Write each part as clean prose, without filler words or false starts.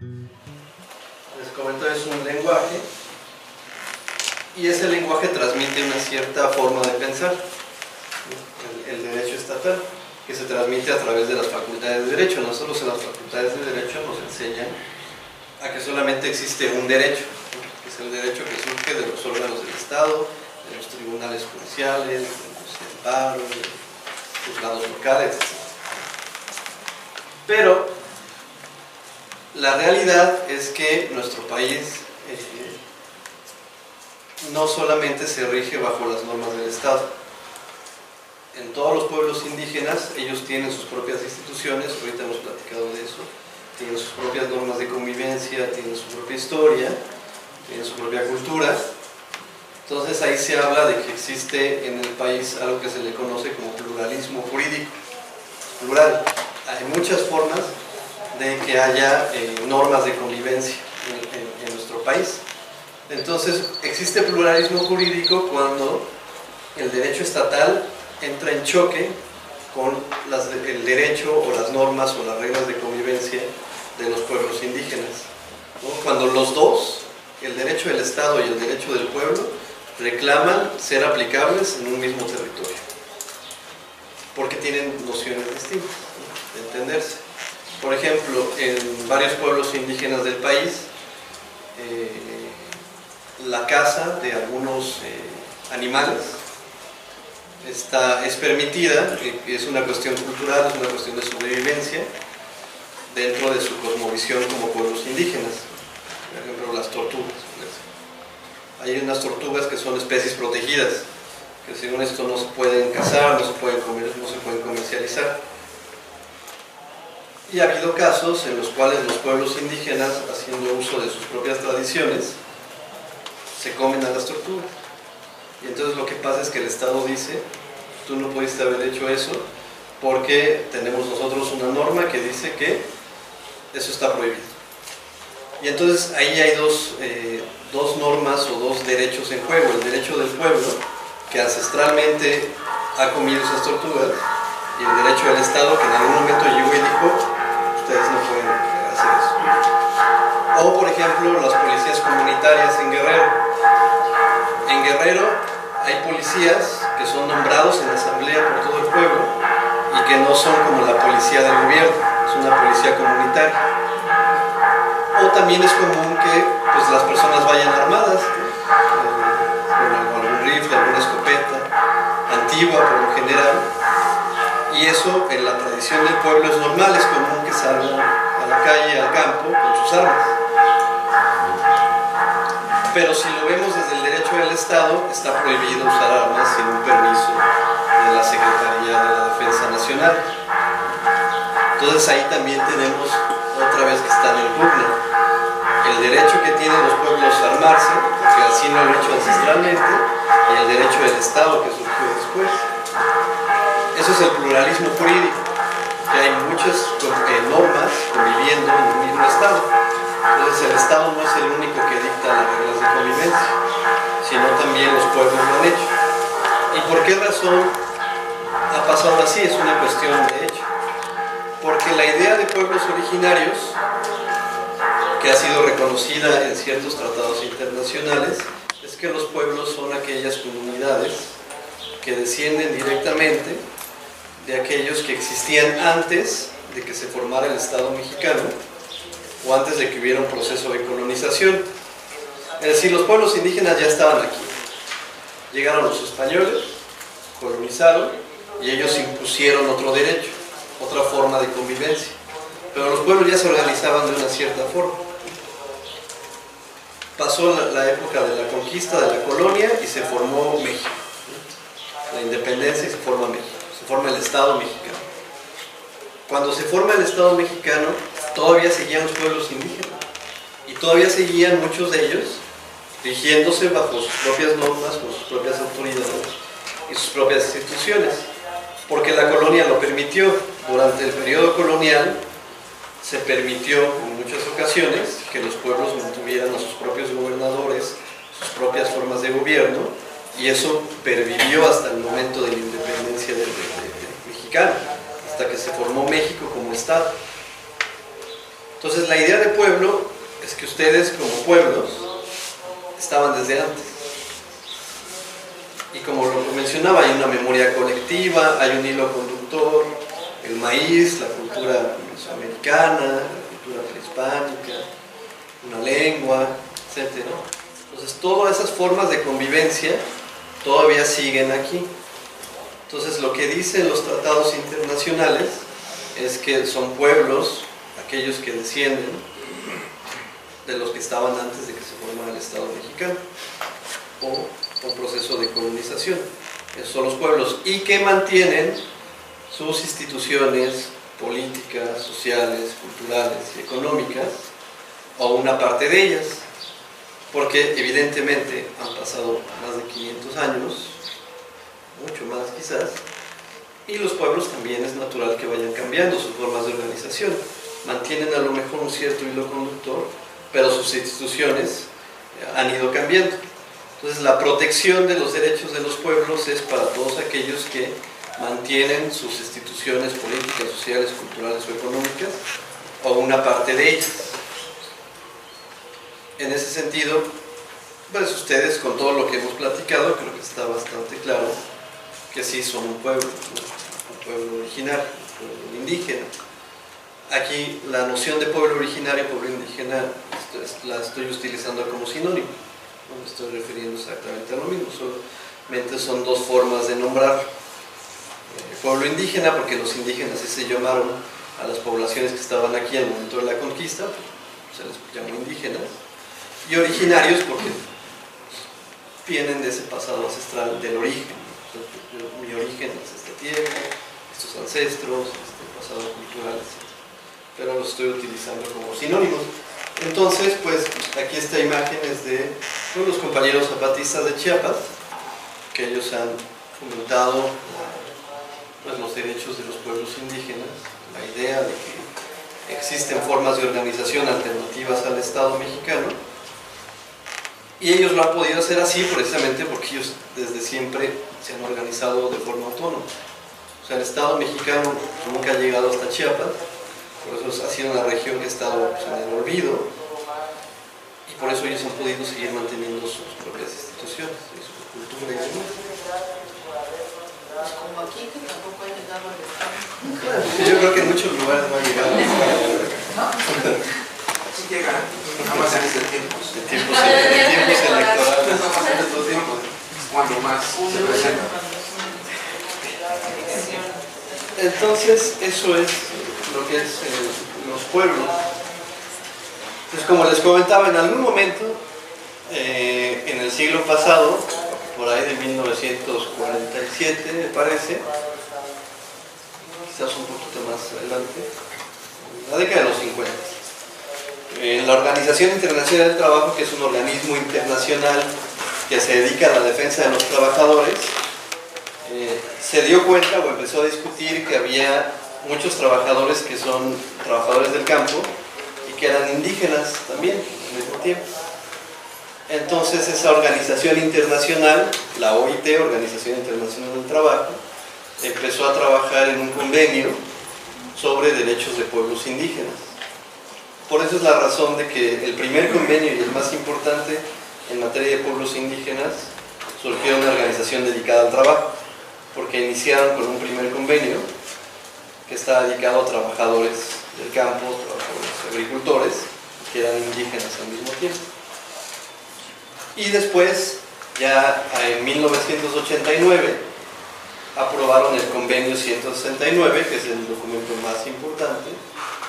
Les comento, es un lenguaje y ese lenguaje transmite una cierta forma de pensar, el derecho estatal, que se transmite a través de las facultades de derecho. Nosotros en las facultades de derecho nos enseñan a que solamente existe un derecho, que es el derecho que surge de los órganos del Estado, de los tribunales judiciales, de los amparos, de los juzgados locales, etc. Pero la realidad es que nuestro país no solamente se rige bajo las normas del Estado. En todos los pueblos indígenas ellos tienen sus propias instituciones, ahorita hemos platicado de eso, tienen sus propias normas de convivencia, tienen su propia historia, tienen su propia cultura. Entonces ahí se habla de que existe en el país algo que se le conoce como pluralismo jurídico. Plural. Hay muchas formas de que haya normas de convivencia en nuestro país. Entonces existe pluralismo jurídico cuando el derecho estatal entra en choque con el derecho o las normas o las reglas de convivencia de los pueblos indígenas, ¿no? Cuando los dos, el derecho del Estado y el derecho del pueblo, reclaman ser aplicables en un mismo territorio, porque tienen nociones distintas, ¿no?, de entenderse. Por ejemplo, en varios pueblos indígenas del país, la caza de algunos animales es permitida, es una cuestión cultural, es una cuestión de sobrevivencia dentro de su cosmovisión como pueblos indígenas. Por ejemplo, las tortugas. Hay unas tortugas que son especies protegidas, que según esto no se pueden cazar, no se pueden comercializar. Y ha habido casos en los cuales los pueblos indígenas, haciendo uso de sus propias tradiciones, se comen a las tortugas. Y entonces lo que pasa es que el Estado dice: tú no pudiste haber hecho eso porque tenemos nosotros una norma que dice que eso está prohibido. Y entonces ahí hay dos normas o dos derechos en juego: el derecho del pueblo, que ancestralmente ha comido esas tortugas, y el derecho del Estado, que en algún momento llegó y dijo: ustedes no pueden hacer eso. O por ejemplo, las policías comunitarias en Guerrero. En Guerrero hay policías que son nombrados en asamblea por todo el pueblo y que no son como la policía del gobierno, es una policía comunitaria. O también es común que pues, las personas vayan armadas, con algún rifle, alguna escopeta antigua por lo general, y eso en la tradición del pueblo es normal, es común que salgan a la calle, al campo, con sus armas. Pero si lo vemos desde el derecho del Estado, está prohibido usar armas sin un permiso de la Secretaría de la Defensa Nacional. Entonces ahí también tenemos otra vez que está en el pugna el derecho que tienen los pueblos a armarse, porque así lo han hecho ancestralmente, y el derecho del Estado que surgió después. Eso es el pluralismo jurídico, que hay muchas normas conviviendo en un mismo Estado. Entonces el Estado no es el único que dicta las reglas de convivencia, sino también los pueblos lo han hecho. ¿Y por qué razón ha pasado así? Es una cuestión de hecho. Porque la idea de pueblos originarios, que ha sido reconocida en ciertos tratados internacionales, es que los pueblos son aquellas comunidades que descienden directamente de aquellos que existían antes de que se formara el Estado mexicano o antes de que hubiera un proceso de colonización. Es decir, los pueblos indígenas ya estaban aquí. Llegaron los españoles, colonizaron y ellos impusieron otro derecho, otra forma de convivencia. Pero los pueblos ya se organizaban de una cierta forma. Pasó la época de la conquista, de la colonia, y se formó México. La independencia, y se forma México. Se forma el Estado mexicano. Cuando se forma el Estado mexicano, todavía seguían los pueblos indígenas. Y todavía seguían muchos de ellos rigiéndose bajo sus propias normas, con sus propias autoridades y sus propias instituciones. Porque la colonia lo permitió. Durante el periodo colonial se permitió en muchas ocasiones que los pueblos mantuvieran a sus propios gobernadores, sus propias formas de gobierno, y eso pervivió hasta el momento de la independencia del mexicano, hasta que se formó México como Estado. Entonces la idea de pueblo es que ustedes como pueblos estaban desde antes. Y como lo mencionaba, hay una memoria colectiva, hay un hilo conductor, el maíz, la cultura mesoamericana, la cultura prehispánica, una lengua, etc. Entonces todas esas formas de convivencia todavía siguen aquí. Entonces lo que dicen los tratados internacionales es que son pueblos, aquellos que descienden de los que estaban antes de que se formara el Estado mexicano, o un proceso de colonización. Esos son los pueblos, y que mantienen sus instituciones políticas, sociales, culturales y económicas, o una parte de ellas, porque evidentemente han pasado más de 500 años, mucho más quizás, y los pueblos también es natural que vayan cambiando sus formas de organización. Mantienen a lo mejor un cierto hilo conductor, pero sus instituciones han ido cambiando. Entonces la protección de los derechos de los pueblos es para todos aquellos que mantienen sus instituciones políticas, sociales, culturales o económicas, o una parte de ellas. En ese sentido, pues ustedes, con todo lo que hemos platicado, creo que está bastante claro que sí son un pueblo originario, un pueblo indígena. Aquí la noción de pueblo originario y pueblo indígena la estoy utilizando como sinónimo, no me estoy refiriendo exactamente a lo mismo, solamente son dos formas de nombrar. Pueblo indígena, porque los indígenas así se llamaron a las poblaciones que estaban aquí al momento de la conquista, se les llamó indígenas, y originarios porque vienen de ese pasado ancestral, del origen. Mi origen es esta tierra, estos ancestros, este pasado cultural, etc. Pero los estoy utilizando como sinónimos. Entonces, pues aquí esta imagen es de los compañeros zapatistas de Chiapas, que ellos han fomentado pues, los derechos de los pueblos indígenas, la idea de que existen formas de organización alternativas al Estado mexicano, y ellos lo han podido hacer así precisamente porque ellos desde siempre se han organizado de forma autónoma. O sea, el Estado mexicano nunca ha llegado hasta Chiapas, por eso ha sido una región que ha estado pues, en el olvido, y por eso ellos han podido seguir manteniendo sus propias instituciones, su cultura y demás. Pues como aquí, que tampoco ha llegado al Estado. Yo creo que en muchos lugares no ha llegado. Sí llega, nada más en este tiempo. En tiempos electorales. En estos tiempos, cuando más se presenta. Entonces, eso es lo que es los pueblos. Entonces, como les comentaba, en algún momento, en el siglo pasado, por ahí de 1947, me parece, quizás un poquito más adelante, la década de los 50. La Organización Internacional del Trabajo, que es un organismo internacional que se dedica a la defensa de los trabajadores, se dio cuenta o empezó a discutir que había muchos trabajadores que son trabajadores del campo y que eran indígenas también al mismo tiempo. Entonces esa organización internacional, la OIT, Organización Internacional del Trabajo, empezó a trabajar en un convenio sobre derechos de pueblos indígenas. Por eso es la razón de que el primer convenio y el más importante en materia de pueblos indígenas surgió de una organización dedicada al trabajo, porque iniciaron con un primer convenio que estaba dedicado a trabajadores del campo, trabajadores agricultores, que eran indígenas al mismo tiempo. Y después, ya en 1989, aprobaron el convenio 169, que es el documento más importante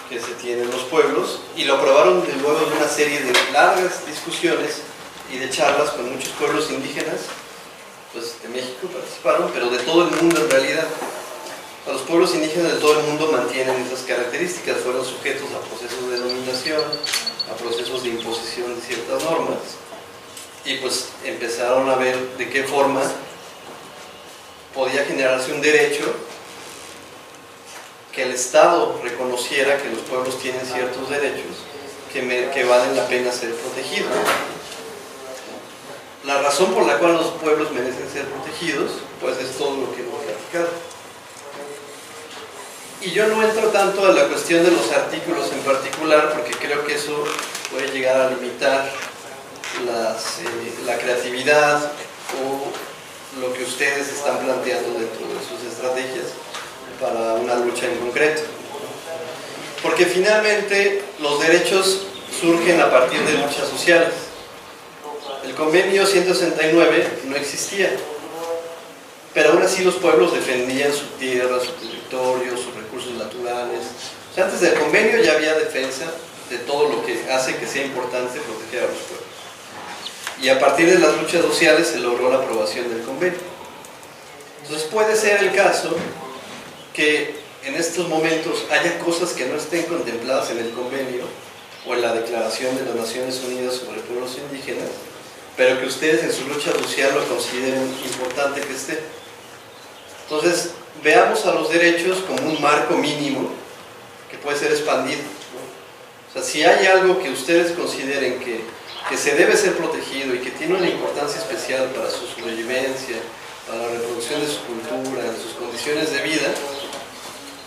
que se tiene en los pueblos, y lo aprobaron luego de una serie de largas discusiones y de charlas con muchos pueblos indígenas, pues de México participaron, pero de todo el mundo en realidad. Los pueblos indígenas de todo el mundo mantienen esas características, fueron sujetos a procesos de dominación, a procesos de imposición de ciertas normas, y pues empezaron a ver de qué forma podía generarse un derecho que el Estado reconociera que los pueblos tienen ciertos derechos que valen la pena ser protegidos. La razón por la cual los pueblos merecen ser protegidos, pues es todo lo que hemos platicado. Y yo no entro tanto a la cuestión de los artículos en particular, porque creo que eso puede llegar a limitar la creatividad o lo que ustedes están planteando dentro de sus estrategias para una lucha en concreto. Porque finalmente los derechos surgen a partir de luchas sociales. El convenio 169 no existía, pero aún así los pueblos defendían su tierra, su territorio, sus recursos naturales. O sea, antes del convenio ya había defensa de todo lo que hace que sea importante proteger a los pueblos. Y a partir de las luchas sociales se logró la aprobación del convenio. Entonces puede ser el caso que en estos momentos haya cosas que no estén contempladas en el convenio o en la Declaración de las Naciones Unidas sobre Pueblos Indígenas, pero que ustedes en su lucha social lo consideren importante que esté. Entonces, veamos a los derechos como un marco mínimo que puede ser expandido, ¿no? O sea, si hay algo que ustedes consideren que se debe ser protegido y que tiene una importancia especial para su sobrevivencia, para la reproducción de su cultura, de sus condiciones de vida,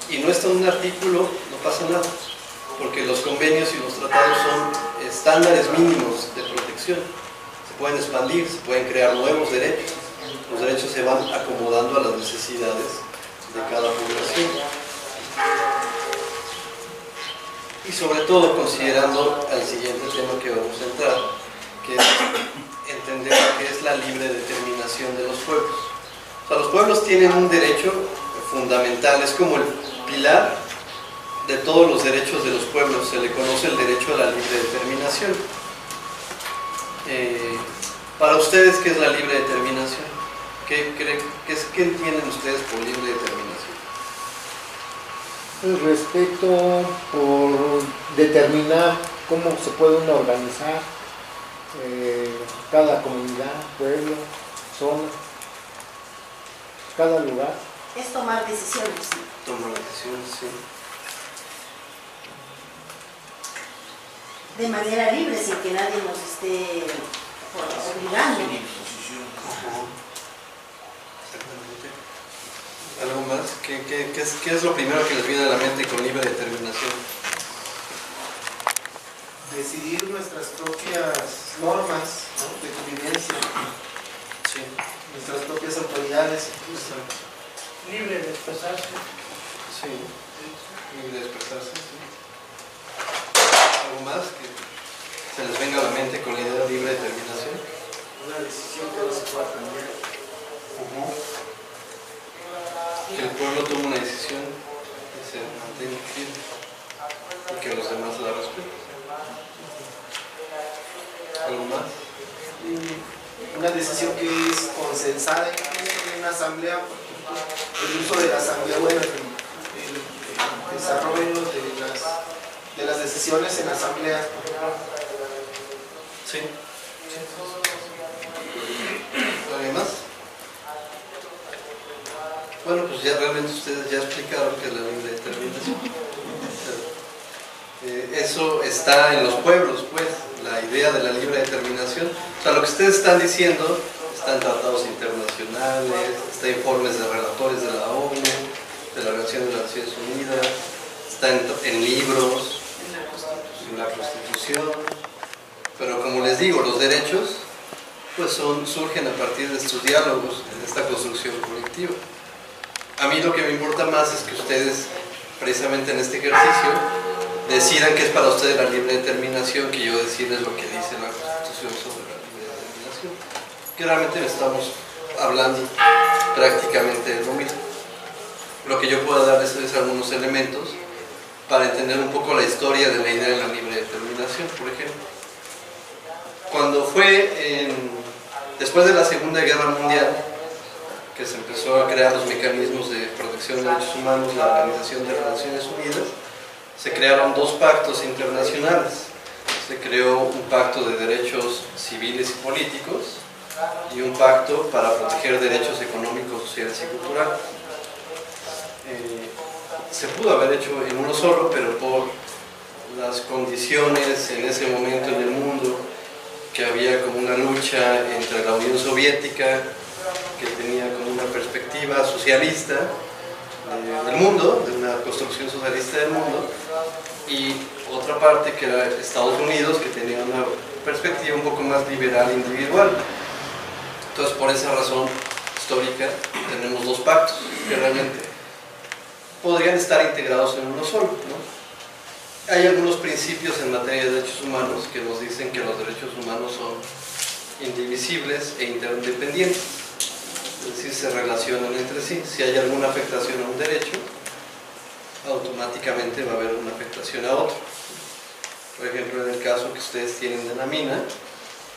y no está en un artículo, no pasa nada, porque los convenios y los tratados son estándares mínimos de protección. Se pueden expandir, se pueden crear nuevos derechos. Los derechos se van acomodando a las necesidades de cada población. Y sobre todo considerando al siguiente tema que vamos a entrar, que es entender qué es la libre determinación de los pueblos. O sea, los pueblos tienen un derecho fundamental, es como el pilar de todos los derechos de los pueblos, se le conoce el derecho a la libre determinación. Para ustedes, ¿qué es la libre determinación? ¿Qué entienden ustedes por libre determinación? El respeto por determinar cómo se puede uno organizar cada comunidad, pueblo, zona, cada lugar. Es tomar decisiones. Tomar decisiones, sí. De manera libre, sin que nadie nos esté obligando. ¿Algo más? ¿Qué es lo primero que les viene a la mente con libre determinación? Decidir nuestras propias normas, ¿no?, de convivencia, Sí. nuestras propias autoridades, incluso. Libre de expresarse. Sí. Libre de expresarse, sí. ¿Algo más que se les venga a la mente con la idea de libre determinación? Una decisión que no se pueda cambiar. Que el pueblo tome una decisión que se mantenga firme y que los demás la respeten. ¿Algo más? Una decisión que es consensada en una asamblea, por ejemplo, el uso de la asamblea, bueno, el desarrollo de las decisiones en asambleas, por ejemplo. Sí. ¿Alguien más? Bueno, pues ya realmente ustedes ya explicaron que es la libre determinación. Eso está en los pueblos, pues, la idea de la libre determinación. O sea, lo que ustedes están diciendo está en tratados internacionales, está en informes de relatores de la ONU, de la Organización de las Naciones Unidas, está en libros, en la Constitución. Pero como les digo, los derechos pues surgen a partir de estos diálogos, de esta construcción colectiva. A mí lo que me importa más es que ustedes, precisamente en este ejercicio, decidan qué es para ustedes la libre determinación, que yo decirles lo que dice la Constitución sobre la libre determinación. Que realmente estamos hablando prácticamente de lo mismo. Lo que yo puedo darles es algunos elementos para entender un poco la historia de la idea de la libre determinación, por ejemplo. Cuando fue después de la Segunda Guerra Mundial, que se empezó a crear los mecanismos de protección de derechos humanos, la Organización de las Naciones Unidas, se crearon dos pactos internacionales. Se creó un pacto de derechos civiles y políticos y un pacto para proteger derechos económicos, sociales y culturales. Se pudo haber hecho en uno solo, pero por las condiciones en ese momento en el mundo, que había como una lucha entre la Unión Soviética, que tenía como una perspectiva socialista, del mundo, de una construcción socialista del mundo, y otra parte que era Estados Unidos, que tenía una perspectiva un poco más liberal e individual. Entonces, por esa razón histórica, tenemos dos pactos que realmente podrían estar integrados en uno solo, ¿no? Hay algunos principios en materia de derechos humanos que nos dicen que los derechos humanos son indivisibles e interdependientes, es decir, se relacionan entre sí. Si hay alguna afectación a un derecho, automáticamente va a haber una afectación a otro. Por ejemplo, en el caso que ustedes tienen de la mina,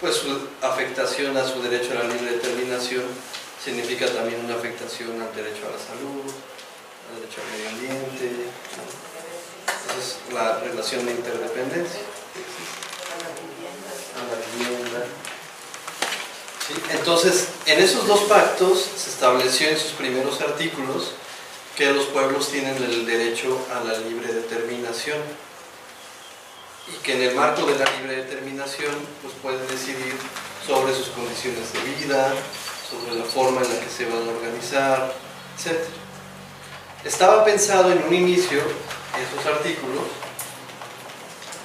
pues su afectación a su derecho a la libre determinación significa también una afectación al derecho a la salud, al derecho al medio ambiente, ¿no? Esa es la relación de interdependencia. A la vivienda. ¿Sí? Entonces, en esos dos pactos se estableció en sus primeros artículos que los pueblos tienen el derecho a la libre determinación y que en el marco de la libre determinación pues pueden decidir sobre sus condiciones de vida, sobre la forma en la que se van a organizar, etc. Estaba pensado en un inicio esos artículos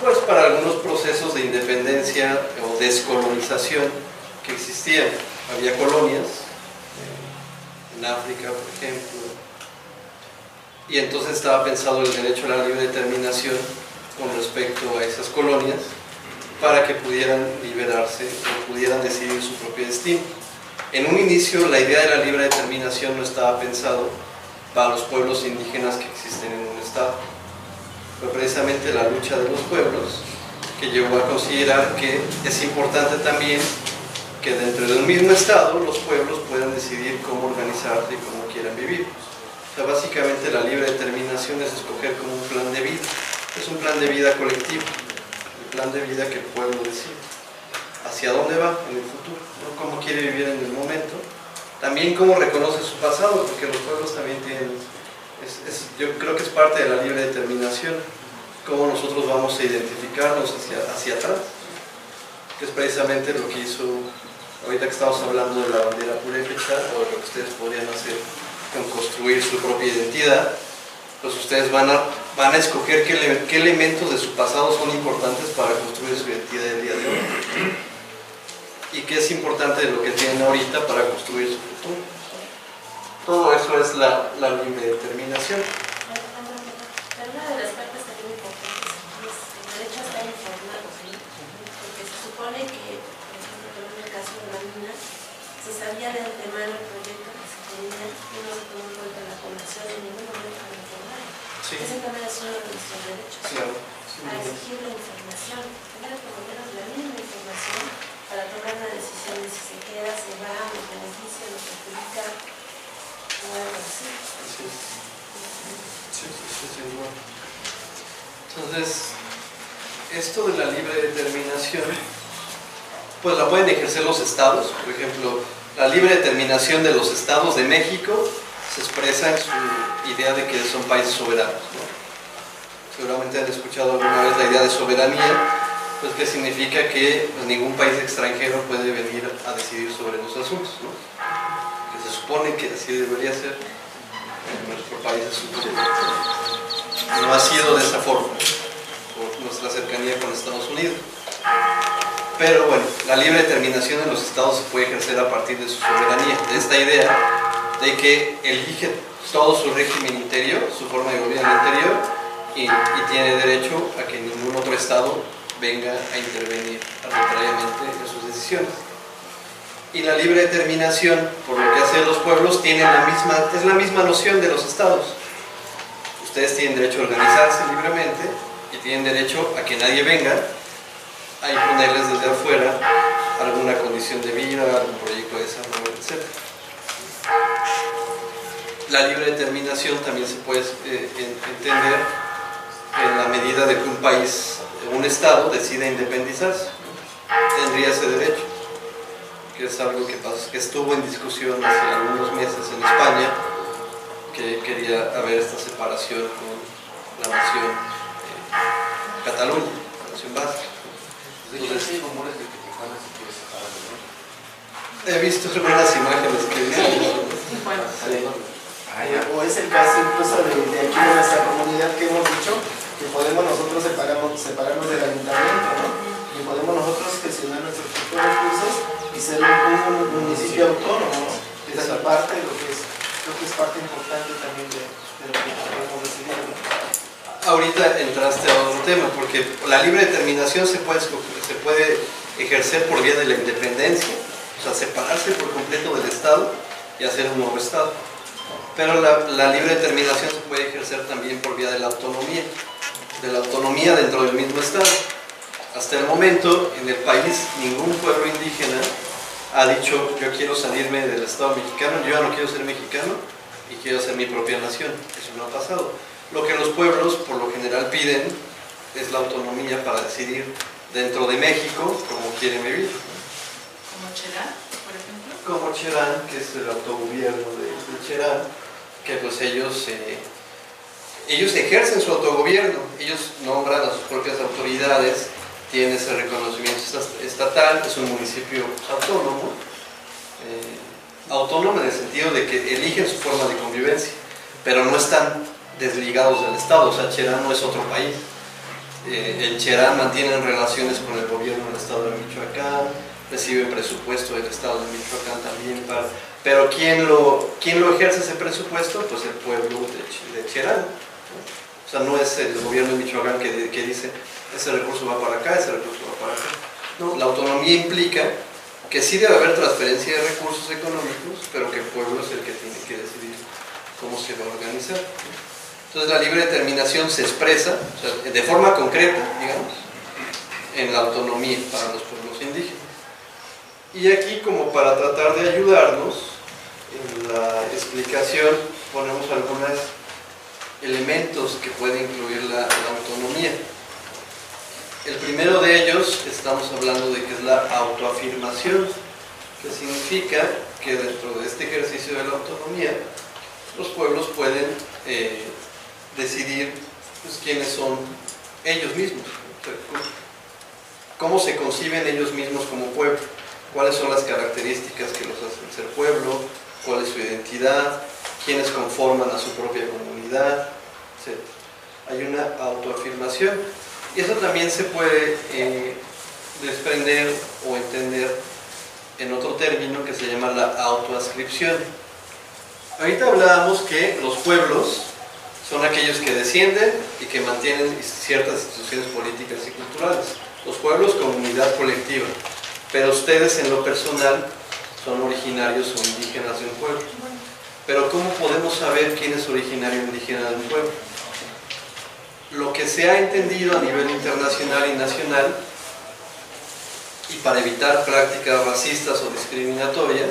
pues para algunos procesos de independencia o descolonización que existían. Había colonias en África, por ejemplo, y entonces estaba pensado el derecho a la libre determinación con respecto a esas colonias para que pudieran liberarse o pudieran decidir su propio destino. En un inicio la idea de la libre determinación no estaba pensado para los pueblos indígenas que existen en un estado. Fue precisamente la lucha de los pueblos que llevó a considerar que es importante también que dentro de un mismo estado los pueblos puedan decidir cómo organizarse y cómo quieran vivir. O sea, básicamente la libre determinación es escoger como un plan de vida. Es un plan de vida colectivo, el plan de vida que el pueblo decide hacia dónde va en el futuro, ¿no? Cómo quiere vivir en el momento, también cómo reconoce su pasado, porque los pueblos también tienen, yo creo que es parte de la libre determinación, cómo nosotros vamos a identificarnos hacia atrás, que es precisamente lo que hizo, ahorita que estamos hablando de la bandera purépecha, o de lo que ustedes podrían hacer con construir su propia identidad. Pues ustedes van a escoger qué elementos de su pasado son importantes para construir su identidad del día de hoy y qué es importante de lo que tienen ahorita para construir su futuro. Todo eso es la libre determinación. Pero una de las partes también importantes es el derecho a estar informado, ¿sí? Porque se supone que, por ejemplo, en el caso de la mina, se sabía de antemano el proyecto que se tenía y no se tomó en cuenta la población en ningún momento. Sí. Ese también es uno de nuestros derechos, Claro. a exigir la información, tener por lo menos la mínima información para tomar una decisión de si se queda, se va, nos beneficia, nos perjudica o algo así. Sí, sin duda. Entonces, esto de la libre determinación, pues la pueden ejercer los estados. Por ejemplo, la libre determinación de los estados de México se expresa en su idea de que son países soberanos, ¿no? Seguramente han escuchado alguna vez la idea de soberanía, pues que significa que pues, ningún país extranjero puede venir a decidir sobre los asuntos, ¿no? Que se supone que así debería ser en nuestro país es superior. No ha sido de esa forma por nuestra cercanía con Estados Unidos. Pero bueno, la libre determinación en los estados se puede ejercer a partir de su soberanía, de esta idea de que elige todo su régimen interior, su forma de gobierno interior, y tiene derecho a que ningún otro estado venga a intervenir arbitrariamente en sus decisiones. Y la libre determinación, por lo que hacen los pueblos, es la misma noción de los estados. Ustedes tienen derecho a organizarse libremente y tienen derecho a que nadie venga a imponerles desde afuera alguna condición de vida, algún proyecto de desarrollo, etc. La libre determinación también se puede entender en la medida de que un país, un estado, decide independizarse. Tendría ese derecho, que es algo que estuvo en discusión hace algunos meses en España, que quería haber esta separación con la nación Cataluña, la nación vasca. Entonces, hay rumores de que Tijuana se quiere separar, ¿no? he visto algunas imágenes que dicen Bueno, sí. O es el caso incluso de aquí de nuestra comunidad que hemos dicho que podemos nosotros separarnos del ayuntamiento, ¿no? Y podemos nosotros gestionar nuestros propios recursos y ser un municipio autónomo, ¿no? Esa parte lo que es parte importante también de lo que podemos decidir, ¿no? Ahorita entraste a otro tema, porque la libre determinación se puede ejercer por vía de la independencia, o sea, separarse por completo del Estado y hacer un nuevo Estado. Pero la libre determinación se puede ejercer también por vía de la autonomía dentro del mismo Estado. Hasta el momento, en el país, ningún pueblo indígena ha dicho: yo quiero salirme del Estado mexicano, yo ya no quiero ser mexicano y quiero hacer mi propia nación. Eso no ha pasado. Lo que los pueblos, por lo general, piden es la autonomía para decidir dentro de México cómo quieren vivir. Como Cherán, por ejemplo. Como Cherán, que es el autogobierno de Cherán, que pues ellos ejercen su autogobierno, ellos nombran a sus propias autoridades, tienen ese reconocimiento estatal, es un municipio autónomo, autónomo en el sentido de que eligen su forma de convivencia, pero no están desligados del Estado. O sea, Cherán no es otro país. En Cherán mantienen relaciones con el gobierno del Estado de Michoacán, reciben presupuesto del Estado de Michoacán también, pero ¿quién lo ejerce ese presupuesto? Pues el pueblo de Cherán, ¿no? O sea, no es el gobierno de Michoacán que dice: ese recurso va para acá, ese recurso va para acá. No, la autonomía implica que sí debe haber transferencia de recursos económicos, pero que el pueblo es el que tiene que decidir cómo se va a organizar. Entonces la libre determinación se expresa, o sea, de forma concreta, digamos, en la autonomía para los pueblos indígenas. Y aquí, como para tratar de ayudarnos en la explicación, ponemos algunos elementos que puede incluir la autonomía. El primero de ellos, estamos hablando de que es la autoafirmación, que significa que dentro de este ejercicio de la autonomía, los pueblos pueden decidir pues, quiénes son ellos mismos, cómo se conciben ellos mismos como pueblo, cuáles son las características que los hacen ser pueblo, cuál es su identidad, quiénes conforman a su propia comunidad, etc. Hay una autoafirmación, y eso también se puede desprender o entender en otro término que se llama la autoascripción. Ahorita hablábamos que los pueblos son aquellos que descienden y que mantienen ciertas instituciones políticas y culturales. Los pueblos como unidad colectiva. Pero ustedes en lo personal son originarios o indígenas de un pueblo. Pero ¿cómo podemos saber quién es originario o indígena de un pueblo? Lo que se ha entendido a nivel internacional y nacional, y para evitar prácticas racistas o discriminatorias,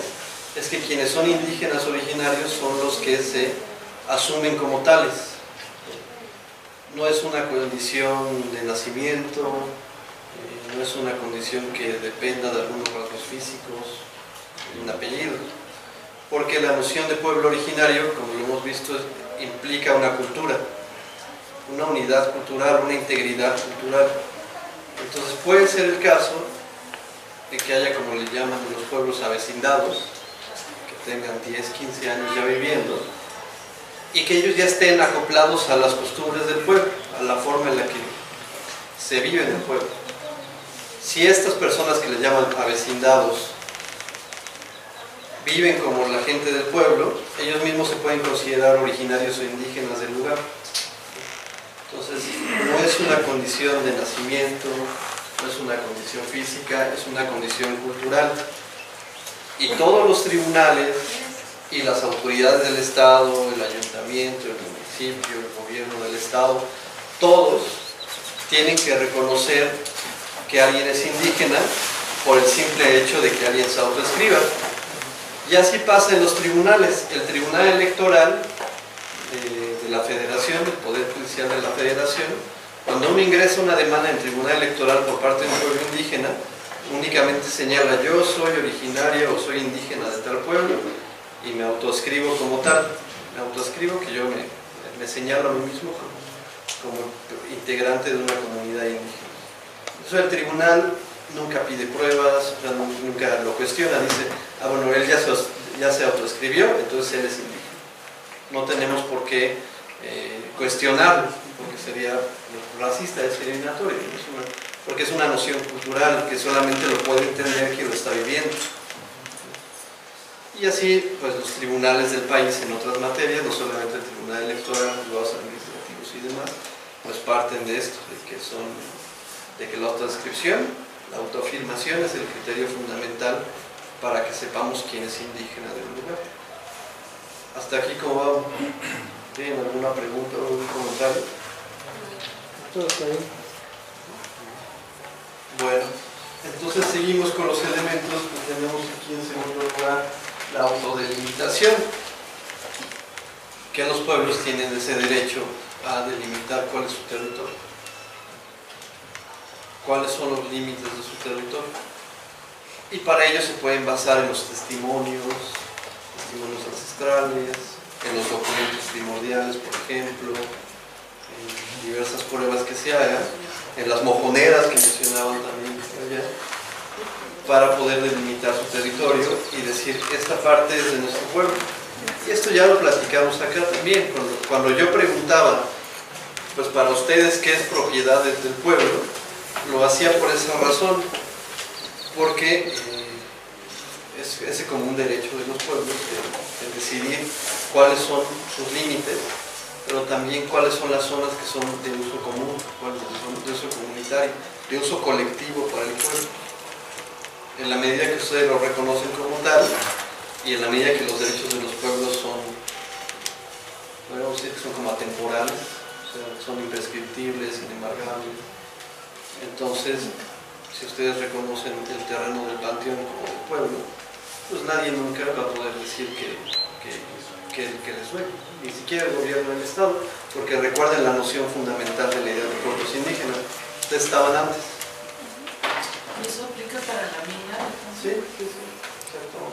es que quienes son indígenas originarios son los que se asumen como tales. No es una condición de nacimiento, no es una condición que dependa de algunos rasgos físicos, de un apellido, porque la noción de pueblo originario, como lo hemos visto, implica una cultura, una unidad cultural, una integridad cultural. Entonces puede ser el caso de que haya, como le llaman los pueblos, avecindados, que tengan 10, 15 años ya viviendo, y que ellos ya estén acoplados a las costumbres del pueblo, a la forma en la que se vive en el pueblo. Si estas personas que les llaman avecindados viven como la gente del pueblo, ellos mismos se pueden considerar originarios o indígenas del lugar. Entonces, no es una condición de nacimiento, no es una condición física, es una condición cultural. Y todos los tribunales y las autoridades del Estado, el ayuntamiento, el municipio, el gobierno del Estado, todos tienen que reconocer que alguien es indígena por el simple hecho de que alguien se autoescriba. Y así pasa en los tribunales. El Tribunal Electoral de la Federación, el Poder Judicial de la Federación, cuando uno ingresa una demanda en el Tribunal Electoral por parte de un pueblo indígena, únicamente señala: yo soy originario o soy indígena de tal pueblo y me autoescribo como tal. Me autoescribo que yo me señalo a mí mismo como integrante de una comunidad indígena. Entonces el tribunal nunca pide pruebas, nunca lo cuestiona, dice: ah, bueno, él ya se autoescribió, entonces él es indígena. no tenemos por qué cuestionarlo, porque sería racista, es discriminatorio, porque es una noción cultural que solamente lo puede entender quien lo está viviendo. Y así, pues los tribunales del país en otras materias, no solamente el Tribunal Electoral, los administrativos y demás, pues parten de esto, de que la autodescripción, la autoafirmación es el criterio fundamental para que sepamos quién es indígena de un lugar. Hasta aquí, ¿cómo vamos? ¿Tienen alguna pregunta o algún comentario? Todo está bien. Bueno, entonces seguimos con los elementos que tenemos aquí en segundo lugar, la autodelimitación. Que los pueblos tienen ese derecho a delimitar cuál es su territorio. ¿Cuáles son los límites de su territorio? Y para ello se pueden basar en los testimonios ancestrales, en los documentos primordiales, por ejemplo, en diversas pruebas que se hagan, en las mojoneras que mencionaban también allá, para poder delimitar su territorio y decir, esta parte es de nuestro pueblo. Y esto ya lo platicamos acá también, cuando yo preguntaba, pues para ustedes, ¿qué es propiedad del pueblo? Lo hacía por esa razón, porque es ese común derecho de los pueblos de decidir cuáles son sus límites, pero también cuáles son las zonas que son de uso común, cuáles son de uso comunitario, de uso colectivo para el pueblo. En la medida que ustedes lo reconocen como tal, y en la medida que los derechos de los pueblos son, podríamos decir que son como atemporales, o sea, son imprescriptibles, inembargables. Entonces, si ustedes reconocen el terreno del panteón como del pueblo, pues nadie nunca va a poder decir que les duele, ni siquiera el gobierno del Estado, porque recuerden la noción fundamental de la idea de pueblos indígenas. Ustedes estaban antes. ¿Y eso aplica para la mina? Sí, exacto.